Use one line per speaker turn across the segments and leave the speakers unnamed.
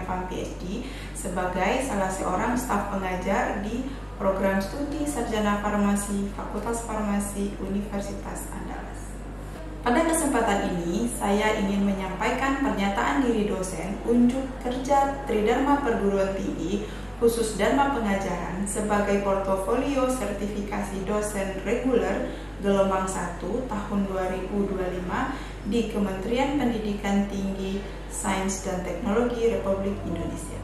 FAM PhD sebagai salah seorang staf pengajar di program studi Sarjana Farmasi Fakultas Farmasi Universitas Andalas. Pada kesempatan ini, saya ingin menyampaikan pernyataan diri dosen unjuk kerja Tridharma Perguruan Tinggi khusus Dharma Pengajaran sebagai portofolio sertifikasi dosen reguler gelombang 1 tahun 2025 di Kementerian Pendidikan Tinggi, Sains dan Teknologi Republik Indonesia.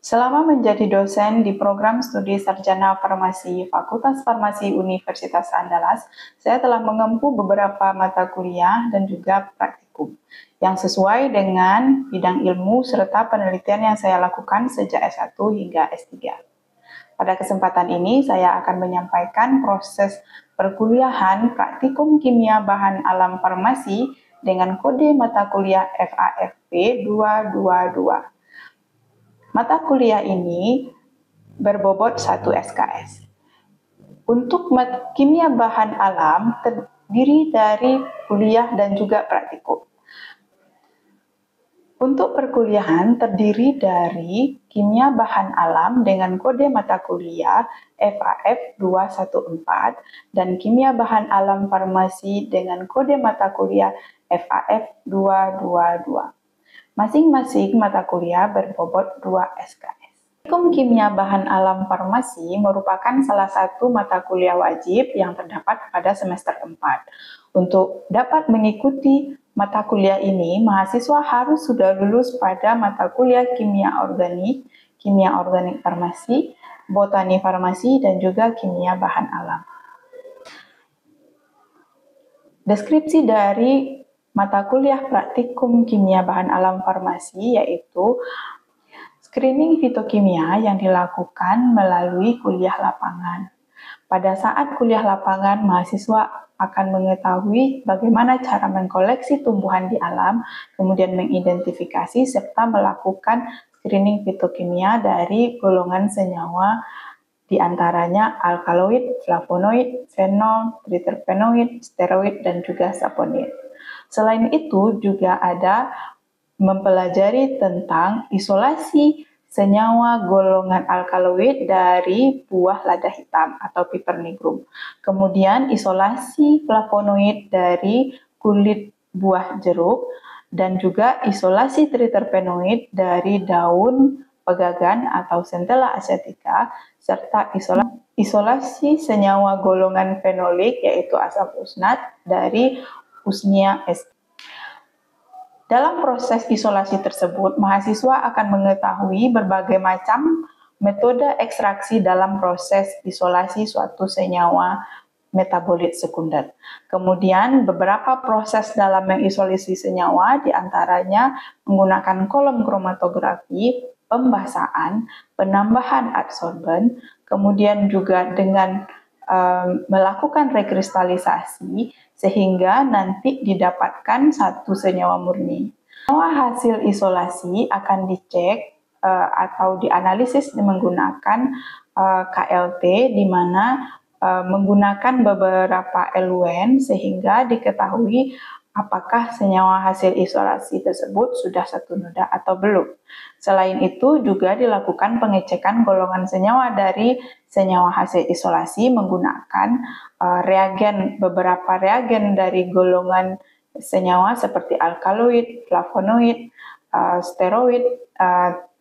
Selama menjadi dosen di program studi Sarjana Farmasi Fakultas Farmasi Universitas Andalas, saya telah menempuh beberapa mata kuliah dan juga praktikum yang sesuai dengan bidang ilmu serta penelitian yang saya lakukan sejak S1 hingga S3. Pada kesempatan ini, saya akan menyampaikan proses perkuliahan praktikum kimia bahan alam farmasi dengan kode mata kuliah FAFP 222. Mata kuliah ini berbobot 1 SKS. Untuk kimia bahan alam terdiri dari kuliah dan juga praktikum. Untuk perkuliahan terdiri dari kimia bahan alam dengan kode mata kuliah FAF 214 dan kimia bahan alam farmasi dengan kode mata kuliah FAF 222. Masing-masing mata kuliah berbobot 2 SKS. Praktikum kimia bahan alam farmasi merupakan salah satu mata kuliah wajib yang terdapat pada semester 4. Untuk dapat mengikuti mata kuliah ini, mahasiswa harus sudah lulus pada mata kuliah kimia organik farmasi, botani farmasi, dan juga kimia bahan alam. Deskripsi dari mata kuliah praktikum kimia bahan alam farmasi yaitu screening fitokimia yang dilakukan melalui kuliah lapangan. Pada saat kuliah lapangan, mahasiswa akan mengetahui bagaimana cara mengkoleksi tumbuhan di alam, kemudian mengidentifikasi serta melakukan screening fitokimia dari golongan senyawa di antaranya alkaloid, flavonoid, fenol, triterpenoid, steroid, dan juga saponin. Selain itu juga ada mempelajari tentang isolasi senyawa golongan alkaloid dari buah lada hitam atau Piper nigrum. Kemudian isolasi flavonoid dari kulit buah jeruk dan juga isolasi triterpenoid dari daun pegagan atau Centella asiatica serta isolasi senyawa golongan fenolik yaitu asam usnat dari Usnea sp. Dalam proses isolasi tersebut, mahasiswa akan mengetahui berbagai macam metode ekstraksi dalam proses isolasi suatu senyawa metabolit sekunder. Kemudian beberapa proses dalam mengisolasi senyawa diantaranya menggunakan kolom kromatografi, pembasaan, penambahan adsorben, kemudian juga dengan melakukan rekristalisasi sehingga nanti didapatkan satu senyawa murni. Senyawa hasil isolasi akan dicek atau dianalisis menggunakan KLT di mana menggunakan beberapa eluen sehingga diketahui apakah senyawa hasil isolasi tersebut sudah satu noda atau belum. Selain itu juga dilakukan pengecekan golongan senyawa dari senyawa hasil isolasi menggunakan beberapa reagen dari golongan senyawa seperti alkaloid, flavonoid, steroid,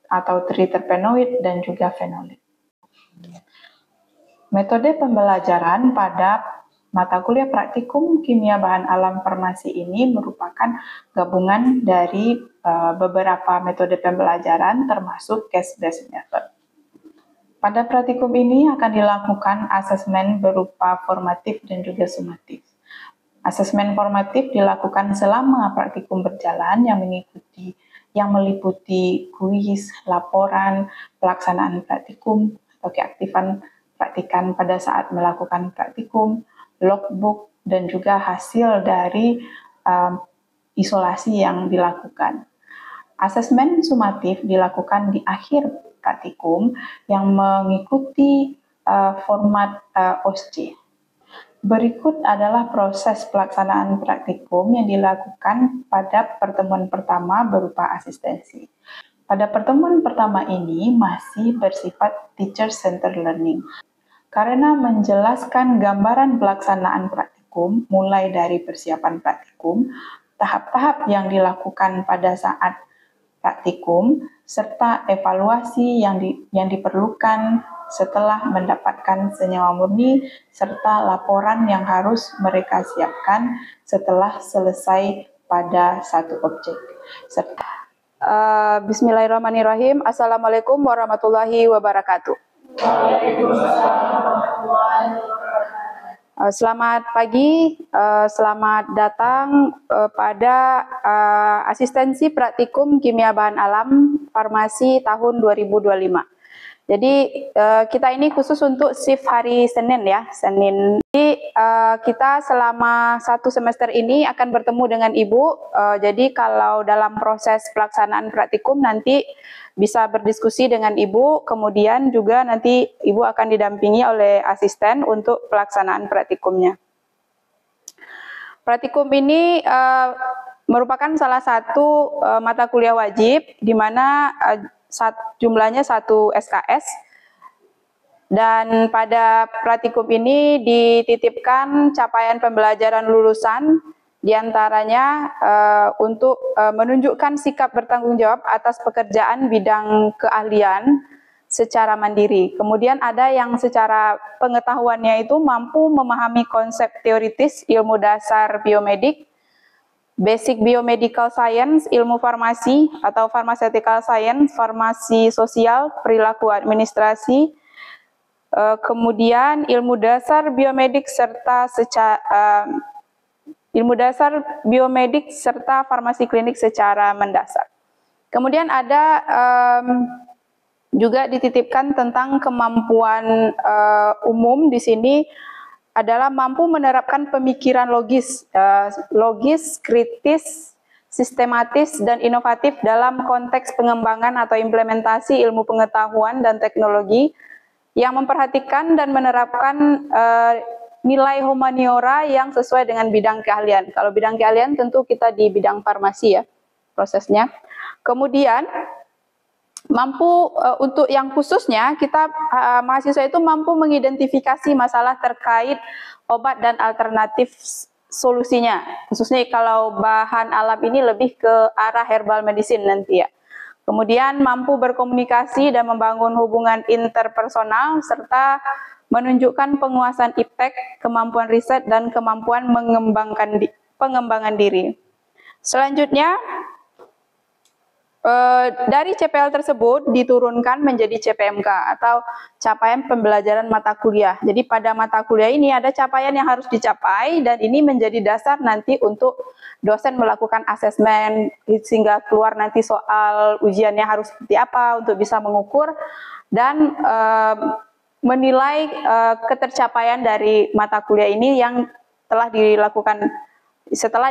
atau triterpenoid, dan juga fenolik. Metode pembelajaran pada mata kuliah praktikum kimia bahan alam farmasi ini merupakan gabungan dari beberapa metode pembelajaran termasuk case-based method. Pada praktikum ini akan dilakukan asesmen berupa formatif dan juga sumatif. Asesmen formatif dilakukan selama praktikum berjalan yang meliputi kuis, laporan, pelaksanaan praktikum atau keaktifan praktikan pada saat melakukan praktikum, logbook, dan juga hasil dari isolasi yang dilakukan. Asesmen sumatif dilakukan di akhir praktikum yang mengikuti format OSCE. Berikut adalah proses pelaksanaan praktikum yang dilakukan pada pertemuan pertama berupa asistensi. Pada pertemuan pertama ini masih bersifat teacher-centered learning, karena menjelaskan gambaran pelaksanaan praktikum mulai dari persiapan praktikum, tahap-tahap yang dilakukan pada saat praktikum, serta evaluasi yang diperlukan setelah mendapatkan senyawa murni, serta laporan yang harus mereka siapkan setelah selesai pada satu objek.
Bismillahirrahmanirrahim. Assalamualaikum warahmatullahi wabarakatuh. Selamat pagi, selamat datang pada asistensi praktikum kimia bahan alam farmasi tahun 2025. Jadi kita ini khusus untuk shift hari Senin ya, Senin. Jadi kita selama satu semester ini akan bertemu dengan Ibu. Jadi kalau dalam proses pelaksanaan praktikum nanti bisa berdiskusi dengan Ibu, kemudian juga nanti Ibu akan didampingi oleh asisten untuk pelaksanaan praktikumnya. Praktikum ini merupakan salah satu mata kuliah wajib di mana jumlahnya 1 SKS, dan pada praktikum ini dititipkan capaian pembelajaran lulusan, diantaranya untuk menunjukkan sikap bertanggung jawab atas pekerjaan bidang keahlian secara mandiri. Kemudian ada yang secara pengetahuannya itu mampu memahami konsep teoritis ilmu dasar biomedik, Basic Biomedical Science, ilmu farmasi atau Pharmaceutical Science, farmasi sosial, perilaku administrasi, kemudian ilmu dasar biomedik serta ilmu dasar biomedik serta farmasi klinik secara mendasar. Kemudian ada juga dititipkan tentang kemampuan umum di sini adalah mampu menerapkan pemikiran logis, kritis, sistematis, dan inovatif dalam konteks pengembangan atau implementasi ilmu pengetahuan dan teknologi yang memperhatikan dan menerapkan nilai humaniora yang sesuai dengan bidang keahlian. Kalau bidang keahlian tentu kita di bidang farmasi ya prosesnya. Kemudian mampu untuk yang khususnya kita mahasiswa itu mampu mengidentifikasi masalah terkait obat dan alternatif solusinya. Khususnya kalau bahan alam ini lebih ke arah herbal medicine nanti ya. Kemudian mampu berkomunikasi dan membangun hubungan interpersonal serta menunjukkan penguasaan iptek, kemampuan riset dan kemampuan pengembangan diri. Selanjutnya dari CPL tersebut diturunkan menjadi CPMK atau capaian pembelajaran mata kuliah. Jadi pada mata kuliah ini ada capaian yang harus dicapai dan ini menjadi dasar nanti untuk dosen melakukan asesmen sehingga keluar nanti soal ujiannya harus seperti apa untuk bisa mengukur dan menilai ketercapaian dari mata kuliah ini yang telah dilakukan setelah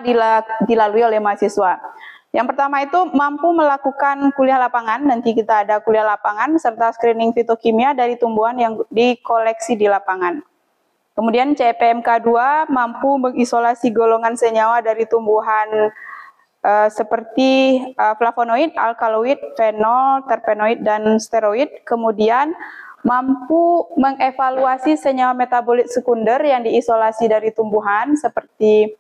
dilalui oleh mahasiswa. Yang pertama itu mampu melakukan kuliah lapangan, nanti kita ada kuliah lapangan serta screening fitokimia dari tumbuhan yang dikoleksi di lapangan. Kemudian CPMK 2 mampu mengisolasi golongan senyawa dari tumbuhan seperti flavonoid, alkaloid, fenol, terpenoid, dan steroid. Kemudian mampu mengevaluasi senyawa metabolit sekunder yang diisolasi dari tumbuhan seperti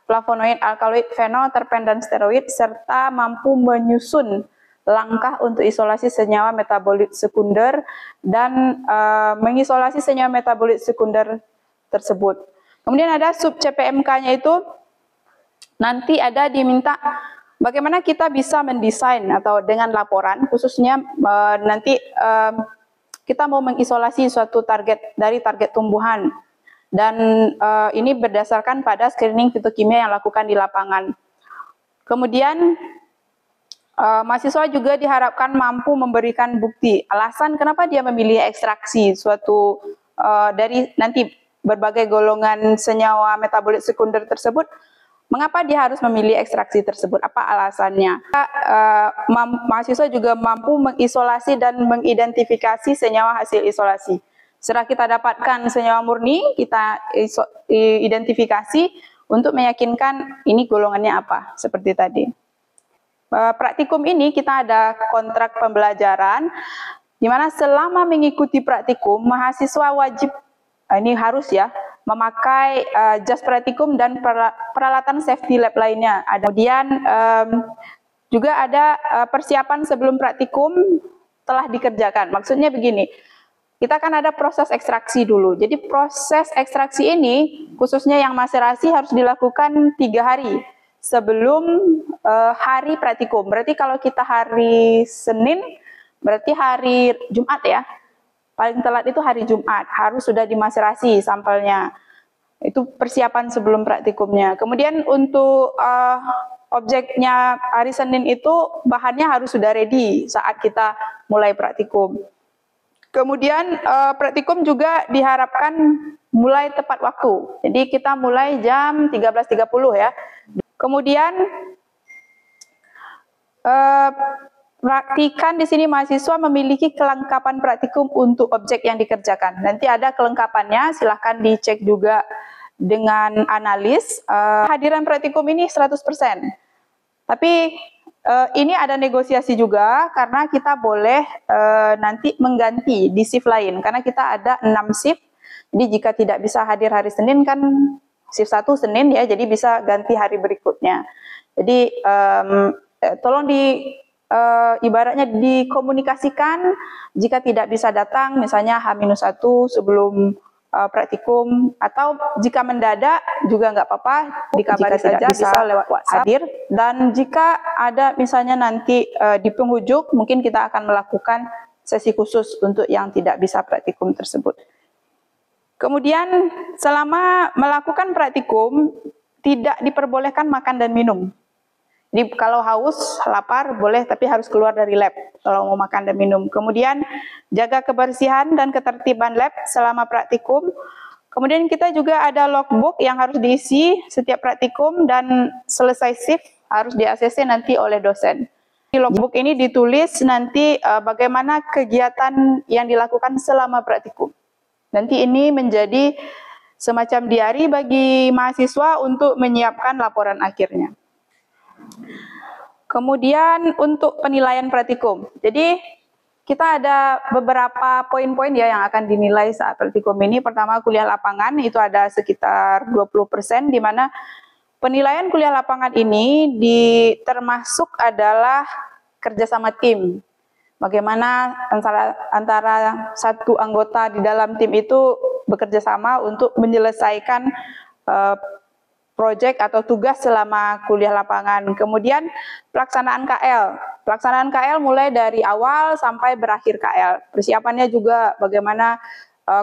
flavonoid, alkaloid, fenol, terpen, dan steroid, serta mampu menyusun langkah untuk isolasi senyawa metabolit sekunder dan mengisolasi senyawa metabolit sekunder tersebut. Kemudian ada sub CPMK-nya itu nanti ada diminta bagaimana kita bisa mendesain atau dengan laporan, khususnya nanti kita mau mengisolasi suatu target dari target tumbuhan. Dan ini berdasarkan pada screening fitokimia yang dilakukan di lapangan. Kemudian mahasiswa juga diharapkan mampu memberikan bukti alasan kenapa dia memilih ekstraksi suatu dari nanti berbagai golongan senyawa metabolit sekunder tersebut. Mengapa dia harus memilih ekstraksi tersebut? Apa alasannya? Mahasiswa juga mampu mengisolasi dan mengidentifikasi senyawa hasil isolasi. Setelah kita dapatkan senyawa murni, kita identifikasi untuk meyakinkan ini golongannya apa, seperti tadi. praktikum ini kita ada kontrak pembelajaran, di mana selama mengikuti praktikum, mahasiswa wajib, ini harus ya, memakai jas praktikum dan peralatan safety lab lainnya. Kemudian juga ada persiapan sebelum praktikum telah dikerjakan. Maksudnya begini, kita kan ada proses ekstraksi dulu. Jadi proses ekstraksi ini, khususnya yang maserasi harus dilakukan 3 hari sebelum hari praktikum. Berarti kalau kita hari Senin, berarti hari Jumat ya. Paling telat itu hari Jumat, harus sudah dimaserasi sampelnya. Itu persiapan sebelum praktikumnya. Kemudian untuk objeknya hari Senin itu bahannya harus sudah ready saat kita mulai praktikum. Kemudian praktikum juga diharapkan mulai tepat waktu. Jadi kita mulai jam 13.30 ya. Kemudian praktikan di sini mahasiswa memiliki kelengkapan praktikum untuk objek yang dikerjakan. Nanti ada kelengkapannya, silahkan dicek juga dengan analis. Hadiran praktikum ini 100%. Tapi ini ada negosiasi juga karena kita boleh nanti mengganti di shift lain. Karena kita ada 6 shift. Jadi jika tidak bisa hadir hari Senin kan shift 1 Senin ya, jadi bisa ganti hari berikutnya. Jadi tolong ibaratnya dikomunikasikan jika tidak bisa datang, misalnya H-1 sebelum praktikum, atau jika mendadak juga nggak apa-apa, dikabari saja bisa lewat WhatsApp hadir. Dan jika ada misalnya nanti di penghujung, mungkin kita akan melakukan sesi khusus untuk yang tidak bisa praktikum tersebut. Kemudian selama melakukan praktikum tidak diperbolehkan makan dan minum. Jadi kalau haus, lapar boleh, tapi harus keluar dari lab kalau mau makan dan minum. Kemudian jaga kebersihan dan ketertiban lab selama praktikum. Kemudian kita juga ada logbook yang harus diisi setiap praktikum dan selesai shift harus di-ACC nanti oleh dosen. Di logbook ini ditulis nanti bagaimana kegiatan yang dilakukan selama praktikum. Nanti ini menjadi semacam diary bagi mahasiswa untuk menyiapkan laporan akhirnya. Kemudian untuk penilaian praktikum. Jadi kita ada beberapa poin-poin ya yang akan dinilai saat praktikum ini. Pertama, kuliah lapangan itu ada sekitar 20%, di mana penilaian kuliah lapangan ini termasuk adalah kerjasama tim. Bagaimana antara satu anggota di dalam tim itu bekerja sama untuk menyelesaikan proyek atau tugas selama kuliah lapangan. Kemudian pelaksanaan KL. Pelaksanaan KL mulai dari awal sampai berakhir KL. Persiapannya juga bagaimana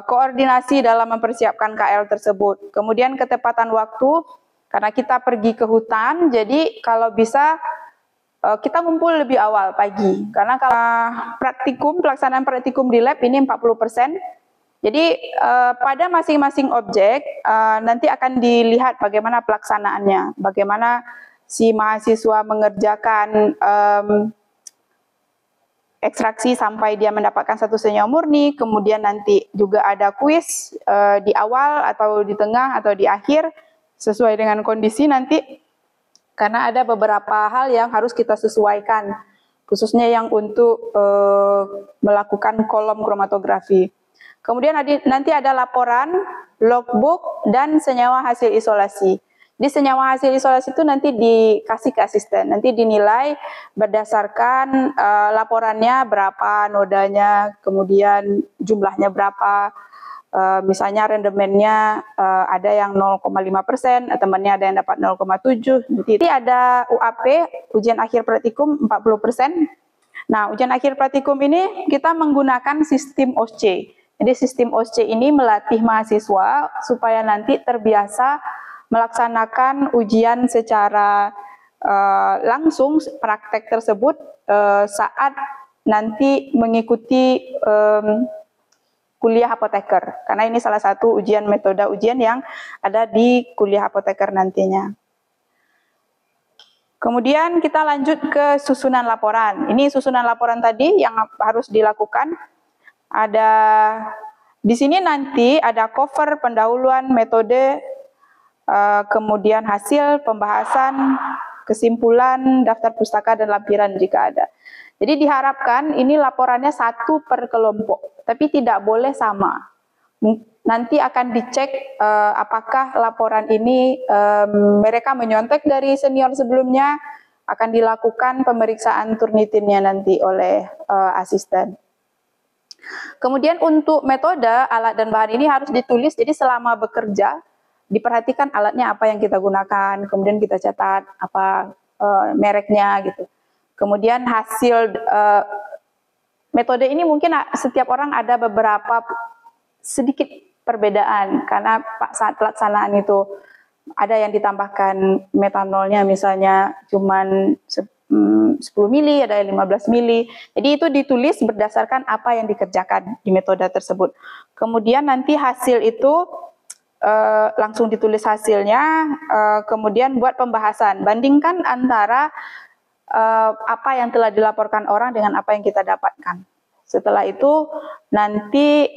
koordinasi dalam mempersiapkan KL tersebut. Kemudian ketepatan waktu, karena kita pergi ke hutan, jadi kalau bisa kita ngumpul lebih awal pagi. Karena kalau pelaksanaan praktikum di lab ini 40%. Jadi pada masing-masing objek nanti akan dilihat bagaimana pelaksanaannya, bagaimana si mahasiswa mengerjakan ekstraksi sampai dia mendapatkan status senyawa murni, kemudian nanti juga ada kuis di awal atau di tengah atau di akhir sesuai dengan kondisi nanti, karena ada beberapa hal yang harus kita sesuaikan, khususnya yang untuk melakukan kolom kromatografi. Kemudian nanti ada laporan, logbook, dan senyawa hasil isolasi. Di senyawa hasil isolasi itu nanti dikasih ke asisten, nanti dinilai berdasarkan laporannya berapa nodanya, kemudian jumlahnya berapa, misalnya rendemennya ada yang 0,5%, temannya ada yang dapat 0,7%. Jadi ada UAP, ujian akhir praktikum 40%. Nah, ujian akhir praktikum ini kita menggunakan sistem OSCE. Jadi sistem OSCE ini melatih mahasiswa supaya nanti terbiasa melaksanakan ujian secara langsung praktek tersebut saat nanti mengikuti kuliah apoteker. Karena ini salah satu metode ujian yang ada di kuliah apoteker nantinya. Kemudian kita lanjut ke susunan laporan. Ini susunan laporan tadi yang harus dilakukan. Ada di sini nanti ada cover, pendahuluan, metode, kemudian hasil, pembahasan, kesimpulan, daftar pustaka, dan lampiran jika ada. Jadi diharapkan ini laporannya satu per kelompok, tapi tidak boleh sama. Nanti akan dicek apakah laporan ini mereka menyontek dari senior sebelumnya, akan dilakukan pemeriksaan Turnitinnya nanti oleh asisten. Kemudian untuk metode, alat dan bahan ini harus ditulis, jadi selama bekerja, diperhatikan alatnya apa yang kita gunakan, kemudian kita catat apa mereknya gitu. Kemudian hasil metode ini mungkin setiap orang ada beberapa sedikit perbedaan, karena saat pelaksanaan itu ada yang ditambahkan metanolnya misalnya cuman 10 mili, ada yang 15 mili. Jadi itu ditulis berdasarkan apa yang dikerjakan di metode tersebut. Kemudian nanti hasil itu langsung ditulis hasilnya, kemudian buat pembahasan. Bandingkan antara apa yang telah dilaporkan orang dengan apa yang kita dapatkan. Setelah itu nanti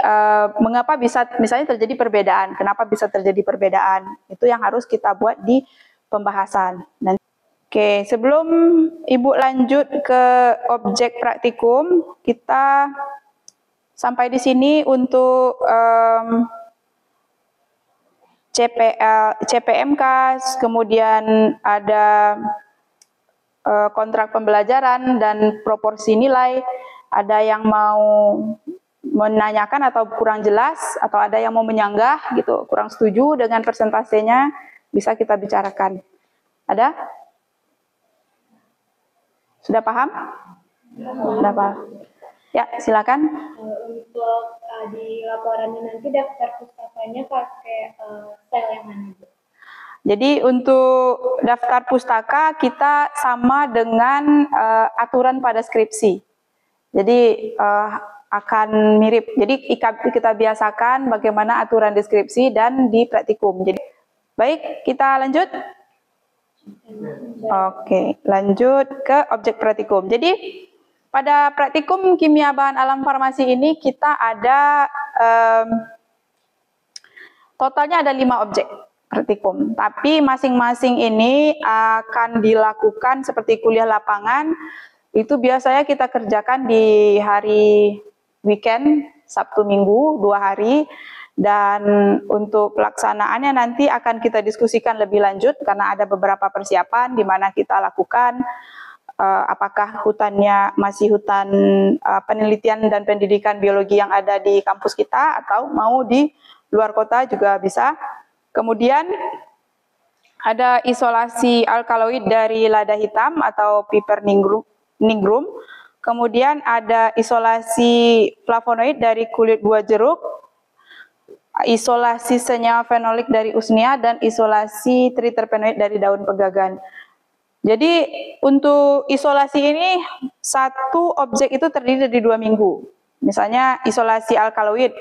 mengapa bisa misalnya terjadi perbedaan, kenapa bisa terjadi perbedaan, itu yang harus kita buat di pembahasan. Oke, sebelum Ibu lanjut ke objek praktikum, kita sampai di sini untuk CPMK, kemudian ada kontrak pembelajaran dan proporsi nilai. Ada yang mau menanyakan atau kurang jelas, atau ada yang mau menyanggah gitu, kurang setuju dengan persentasenya, bisa kita bicarakan. Ada? Sudah paham? Sudah paham. Ya, silakan.
Untuk di laporannya nanti daftar pustakanya pakai sel yang mana?
Jadi untuk daftar pustaka kita sama dengan aturan pada skripsi. Jadi akan mirip. Jadi kita biasakan bagaimana aturan deskripsi dan di praktikum. Jadi baik, kita lanjut. Oke, lanjut ke objek praktikum. Jadi pada praktikum kimia bahan alam farmasi ini kita ada totalnya ada 5 objek praktikum. Tapi masing-masing ini akan dilakukan seperti kuliah lapangan. Itu biasanya kita kerjakan di hari weekend, Sabtu Minggu, 2 hari. Dan untuk pelaksanaannya nanti akan kita diskusikan lebih lanjut karena ada beberapa persiapan di mana kita lakukan apakah hutannya masih hutan penelitian dan pendidikan biologi yang ada di kampus kita atau mau di luar kota juga bisa. Kemudian ada isolasi alkaloid dari lada hitam atau piper nigrum. Kemudian ada isolasi flavonoid dari kulit buah jeruk, isolasi senyawa fenolik dari usnea, dan isolasi triterpenoid dari daun pegagan. Jadi untuk isolasi ini satu objek itu terdiri dari 2 minggu. Misalnya isolasi alkaloid,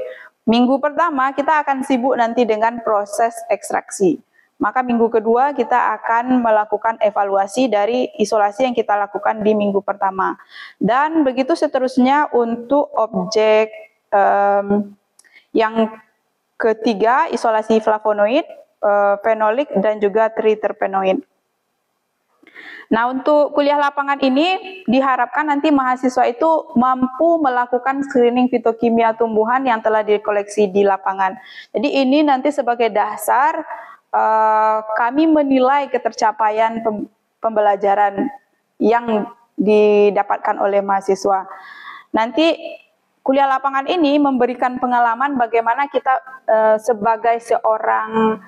minggu pertama kita akan sibuk nanti dengan proses ekstraksi. Maka minggu kedua kita akan melakukan evaluasi dari isolasi yang kita lakukan di minggu pertama. Dan begitu seterusnya untuk objek yang ketiga, isolasi flavonoid, fenolik, dan juga triterpenoid. Nah, untuk kuliah lapangan ini diharapkan nanti mahasiswa itu mampu melakukan screening fitokimia tumbuhan yang telah dikoleksi di lapangan. Jadi ini nanti sebagai dasar kami menilai ketercapaian pembelajaran yang didapatkan oleh mahasiswa. Nanti kuliah lapangan ini memberikan pengalaman bagaimana kita sebagai seorang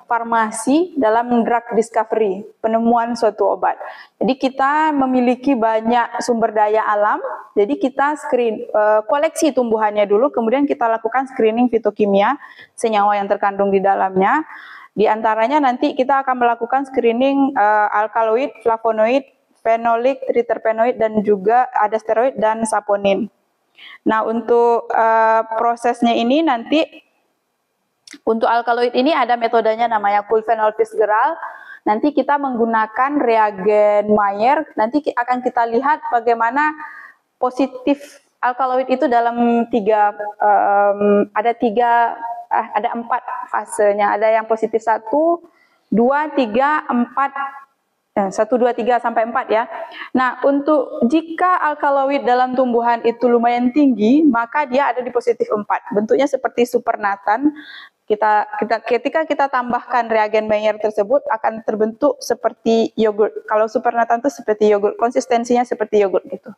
farmasi dalam drug discovery, penemuan suatu obat. Jadi kita memiliki banyak sumber daya alam, jadi kita koleksi tumbuhannya dulu, kemudian kita lakukan screening fitokimia, senyawa yang terkandung di dalamnya. Di antaranya nanti kita akan melakukan screening alkaloid, flavonoid, fenolik, triterpenoid, dan juga ada steroid dan saponin. Nah, untuk prosesnya ini nanti untuk alkaloid ini ada metodenya namanya Cool-Phenol Fitzgerald. Nanti kita menggunakan reagen Mayer. Nanti akan kita lihat bagaimana positif alkaloid itu dalam ada 4 fasenya. Ada yang positif 1, 2, 3, 4, 1, 2, 3 sampai 4 ya. Nah, untuk jika alkaloid dalam tumbuhan itu lumayan tinggi, maka dia ada di positif 4. Bentuknya seperti supernatan. Ketika kita tambahkan reagen Mayer tersebut akan terbentuk seperti yogurt. Kalau supernatan itu seperti yogurt, konsistensinya seperti yogurt gitu.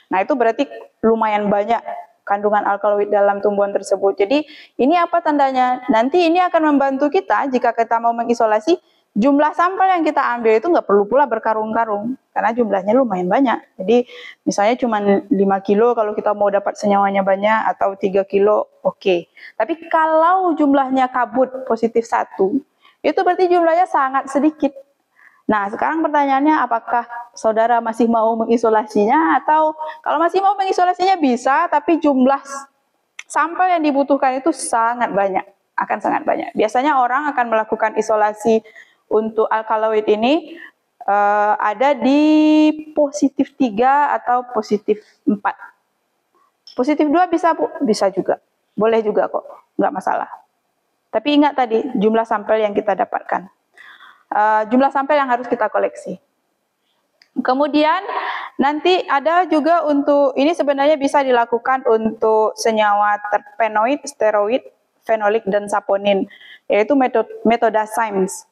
Nah, itu berarti lumayan banyak kandungan alkaloid dalam tumbuhan tersebut. Jadi, ini apa tandanya? Nanti ini akan membantu kita jika kita mau mengisolasi. Jumlah sampel yang kita ambil itu nggak perlu pula berkarung-karung, karena jumlahnya lumayan banyak. Jadi misalnya cuma 5 kilo kalau kita mau dapat senyawanya banyak, atau 3 kilo, oke. Tapi kalau jumlahnya kabut positif 1, itu berarti jumlahnya sangat sedikit. Nah, sekarang pertanyaannya, apakah saudara masih mau mengisolasinya, atau kalau masih mau mengisolasinya bisa, tapi jumlah sampel yang dibutuhkan itu sangat banyak, akan sangat banyak. Biasanya orang akan melakukan isolasi untuk alkaloid ini ada di positif 3 atau positif 4. Positif 2 bisa Bu? Bisa juga. Boleh juga kok, nggak masalah. Tapi ingat tadi, jumlah sampel yang kita dapatkan. Jumlah sampel yang harus kita koleksi. Kemudian nanti ada juga untuk, ini sebenarnya bisa dilakukan untuk senyawa terpenoid, steroid, fenolik, dan saponin, yaitu metode Symes.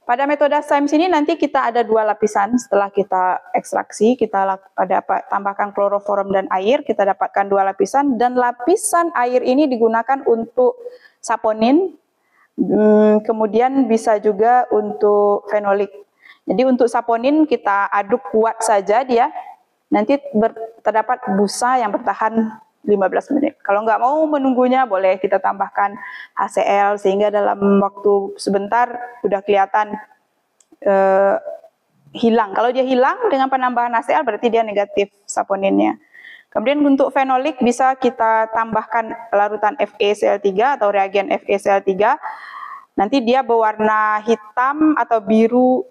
Pada metode Symes ini nanti kita ada 2 lapisan setelah kita ekstraksi, kita tambahkan kloroform dan air, kita dapatkan 2 lapisan, dan lapisan air ini digunakan untuk saponin, kemudian bisa juga untuk fenolik. Jadi untuk saponin kita aduk kuat saja dia, nanti terdapat busa yang bertahan 15 menit. Kalau nggak mau menunggunya, boleh kita tambahkan HCl sehingga dalam waktu sebentar sudah kelihatan hilang. Kalau dia hilang dengan penambahan HCl berarti dia negatif saponinnya. Kemudian untuk fenolik bisa kita tambahkan larutan FeCl3 atau reagen FeCl3. Nanti dia berwarna hitam atau biru,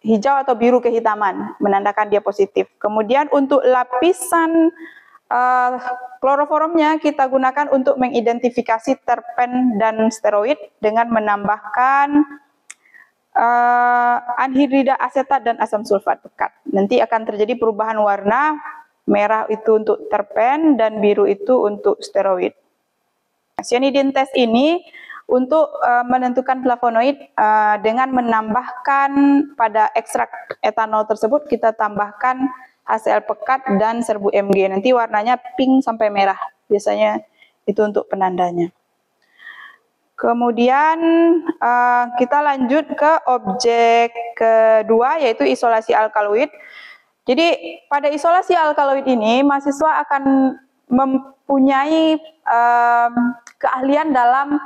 hijau atau biru kehitaman, menandakan dia positif. Kemudian untuk lapisan kloroformnya kita gunakan untuk mengidentifikasi terpen dan steroid dengan menambahkan anhidrida asetat dan asam sulfat pekat. Nanti akan terjadi perubahan warna, merah itu untuk terpen dan biru itu untuk steroid. Cyanidin test ini untuk menentukan flavonoid dengan menambahkan pada ekstrak etanol tersebut kita tambahkan HCl pekat dan serbu Mg. Nanti warnanya pink sampai merah. Biasanya itu untuk penandanya. Kemudian kita lanjut ke objek kedua, yaitu isolasi alkaloid. Jadi pada isolasi alkaloid ini mahasiswa akan mempunyai keahlian dalam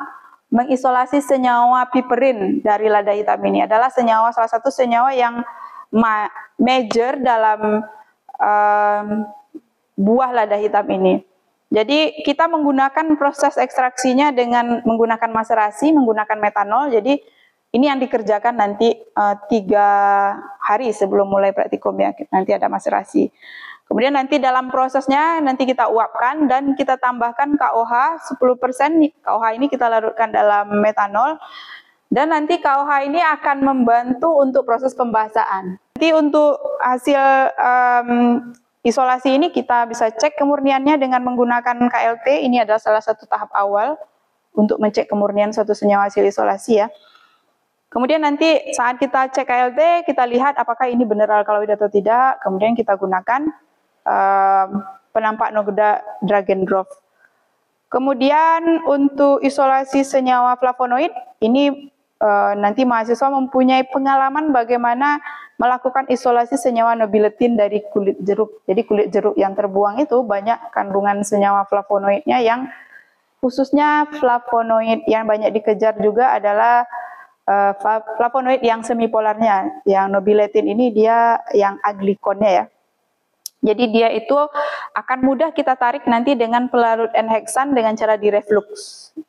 mengisolasi senyawa piperin dari lada hitam ini. Adalah salah satu senyawa yang major dalam buah lada hitam ini. Jadi kita menggunakan proses ekstraksinya dengan menggunakan maserasi, menggunakan metanol. Jadi ini yang dikerjakan nanti 3 hari sebelum mulai praktikum ya, nanti ada maserasi. Kemudian nanti dalam prosesnya nanti kita uapkan dan kita tambahkan KOH 10%. KOH ini kita larutkan dalam metanol. Dan nanti KOH ini akan membantu untuk proses pembasaan. Nanti untuk hasil isolasi ini kita bisa cek kemurniannya dengan menggunakan KLT. Ini adalah salah satu tahap awal untuk mencek kemurnian suatu senyawa hasil isolasi ya. Kemudian nanti saat kita cek KLT, kita lihat apakah ini benar alkaloid atau tidak. Kemudian kita gunakan penampak noda Dragendorf. Kemudian untuk isolasi senyawa flavonoid, ini nanti mahasiswa mempunyai pengalaman bagaimana melakukan isolasi senyawa nobiletin dari kulit jeruk. Jadi kulit jeruk yang terbuang itu banyak kandungan senyawa flavonoidnya, yang khususnya flavonoid yang banyak dikejar juga adalah flavonoid yang semipolarnya. Yang nobiletin ini dia yang aglikonnya ya. Jadi dia itu akan mudah kita tarik nanti dengan pelarut N-heksan dengan cara direflux.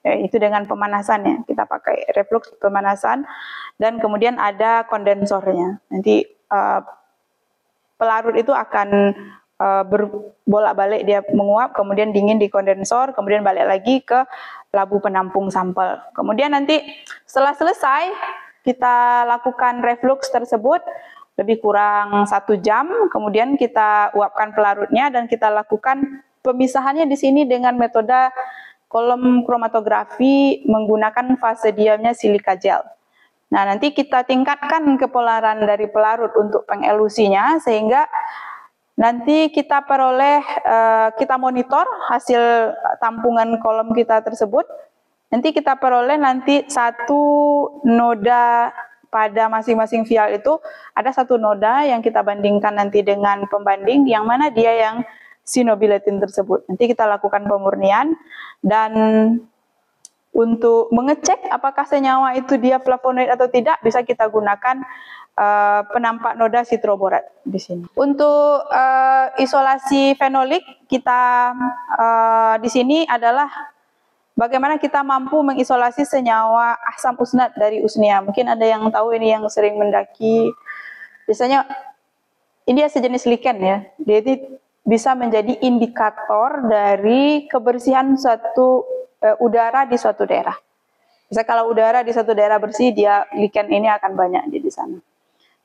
Itu dengan pemanasannya. Kita pakai reflux pemanasan dan kemudian ada kondensornya. Nanti pelarut itu akan berbolak-balik, dia menguap, kemudian dingin di kondensor, kemudian balik lagi ke labu penampung sampel. Kemudian nanti setelah selesai kita lakukan reflux tersebut, lebih kurang 1 jam, kemudian kita uapkan pelarutnya dan kita lakukan pemisahannya di sini dengan metode kolom kromatografi menggunakan fase diamnya silika gel. Nah, nanti kita tingkatkan kepolaran dari pelarut untuk pengelusinya sehingga nanti kita peroleh, kita monitor hasil tampungan kolom kita tersebut. Nanti kita peroleh nanti satu noda pada masing-masing vial itu ada satu noda yang kita bandingkan nanti dengan pembanding yang mana dia yang sinobiletin tersebut. Nanti kita lakukan pemurnian dan untuk mengecek apakah senyawa itu dia flavonoid atau tidak bisa kita gunakan penampak noda citroborat di sini. Untuk isolasi fenolik kita di sini adalah bagaimana kita mampu mengisolasi senyawa asam usnat dari usnia. Mungkin ada yang tahu ini yang sering mendaki. Biasanya ini dia sejenis lichen ya. Dia bisa menjadi indikator dari kebersihan suatu udara di suatu daerah. Bisa kalau udara di suatu daerah bersih, dia lichen ini akan banyak di sana.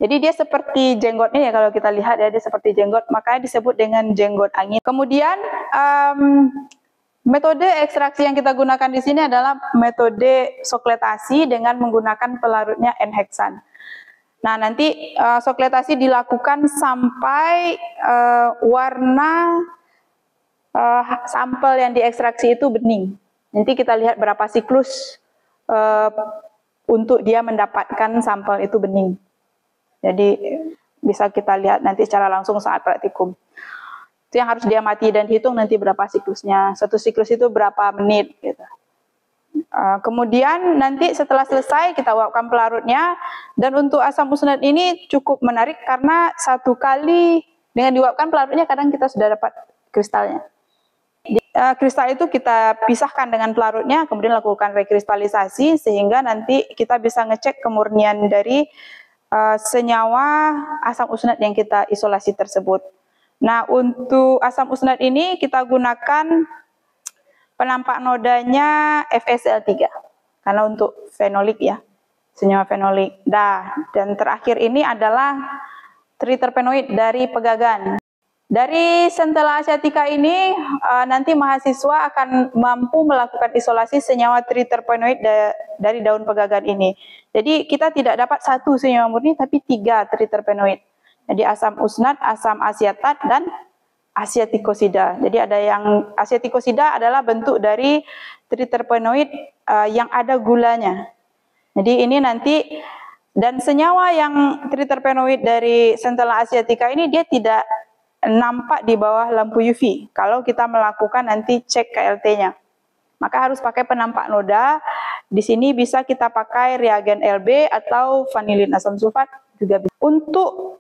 Jadi dia seperti jenggotnya ya kalau kita lihat ya, dia seperti jenggot, makanya disebut dengan jenggot angin. Kemudian metode ekstraksi yang kita gunakan di sini adalah metode sokletasi dengan menggunakan pelarutnya N-heksan. Nah, nanti sokletasi dilakukan sampai warna sampel yang diekstraksi itu bening. Nanti kita lihat berapa siklus untuk dia mendapatkan sampel itu bening. Jadi bisa kita lihat nanti secara langsung saat praktikum. Itu yang harus dia amati dan hitung nanti berapa siklusnya. Satu siklus itu berapa menit gitu. Kemudian nanti setelah selesai kita uapkan pelarutnya, dan untuk asam usnat ini cukup menarik karena satu kali dengan diuapkan pelarutnya kadang kita sudah dapat kristalnya. Kristal itu kita pisahkan dengan pelarutnya, kemudian lakukan rekristalisasi sehingga nanti kita bisa ngecek kemurnian dari senyawa asam usnat yang kita isolasi tersebut. Nah, untuk asam usnat ini kita gunakan penampak nodanya FeCl3 karena untuk fenolik ya, senyawa fenolik. Dan terakhir ini adalah triterpenoid dari pegagan. Dari Centella asiatica ini nanti mahasiswa akan mampu melakukan isolasi senyawa triterpenoid dari daun pegagan ini. Jadi kita tidak dapat satu senyawa murni tapi 3 triterpenoid. Jadi asam usnat, asam asiatat, dan asiatikosida. Jadi ada yang asiatikosida adalah bentuk dari triterpenoid yang ada gulanya. Jadi ini nanti, dan senyawa yang triterpenoid dari Centella asiatica ini dia tidak nampak di bawah lampu UV. Kalau kita melakukan nanti cek KLT-nya, maka harus pakai penampak noda. Di sini bisa kita pakai reagen LB atau vanilin asam sulfat juga bisa. Untuk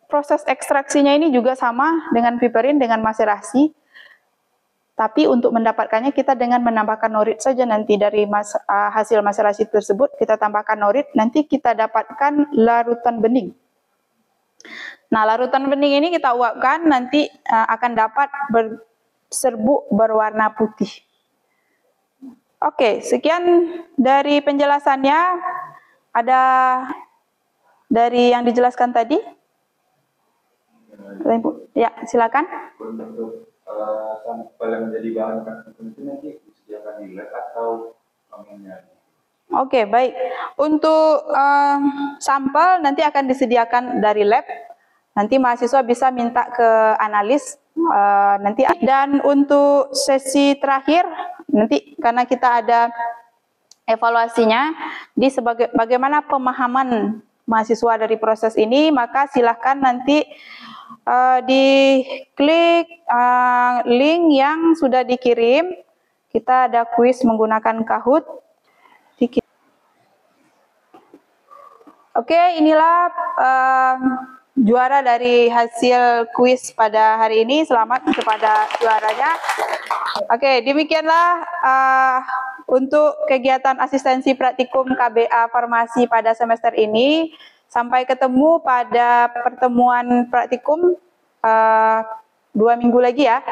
proses ekstraksinya ini juga sama dengan piperin, dengan maserasi. Tapi untuk mendapatkannya kita dengan menambahkan norit saja nanti dari hasil maserasi tersebut kita tambahkan norit, nanti kita dapatkan larutan bening. Nah, larutan bening ini kita uapkan nanti akan dapat serbuk berwarna putih. Oke, sekian dari penjelasannya. Ada dari yang dijelaskan tadi? Ya, silakan.
Untuk sampel yang menjadi bahan praktikum itu nanti disediakan di lab atauamennya?
Oke, baik. Untuk sampel nanti akan disediakan dari lab. Nanti mahasiswa bisa minta ke analis nanti. Dan untuk sesi terakhir nanti karena kita ada evaluasinya di bagaimana pemahaman mahasiswa dari proses ini, maka silahkan nanti diklik link yang sudah dikirim. Kita ada kuis menggunakan Kahoot. Oke, inilah juara dari hasil kuis pada hari ini. Selamat kepada juaranya. Oke, demikianlah untuk kegiatan asistensi praktikum KBA Farmasi pada semester ini. Sampai ketemu pada pertemuan praktikum 2 minggu lagi ya.